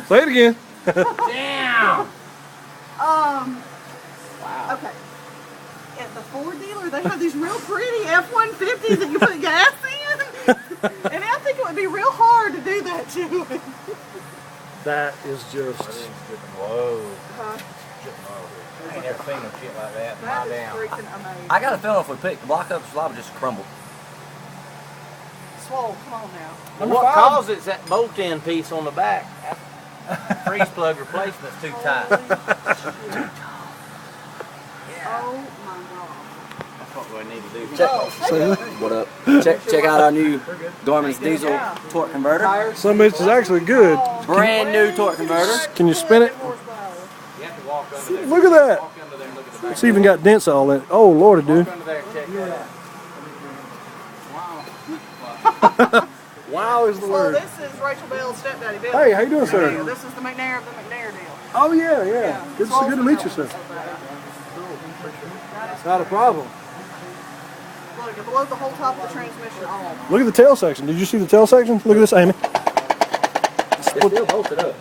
Say it again. Damn! Wow. Okay. At the Ford dealer, they have these real pretty F-150s that you put gas in. And I think it would be real hard to do that to it. That is just. Whoa. Uh, I ain't never seen no shit like that. that My is damn. freaking amazing. I got a feeling if we picked the block up, the would just crumble. Swole, come on now. What causes that bolt-in piece on the back? Freeze plug replacement's too tight. Oh my God. That's what we need to do. What up? Check out our new Dorman's diesel torque converter. Some of it's actually good. Brand new torque converter. Can you spin it? You have to walk under there. Look at that. Walk under there and look at the back. It's even got dents all in it. Oh, Lordy, dude. Walk under there and check that out. Wow is the Well, word. this is Rachel Bell's stepdaddy, Bill. Hey, how you doing, sir? This is the McNair of the McNair deal. Oh, yeah. Good to meet you, sir. Not a problem. Look, it below the whole top of the transmission. Oh, Look at the tail section. Did you see the tail section? Look at this, Amy. It's still bolted up.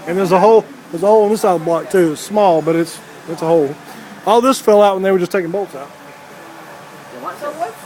And there's a hole on this side of the block too. It's small, but it's a hole. All this fell out when they were just taking bolts out. so what's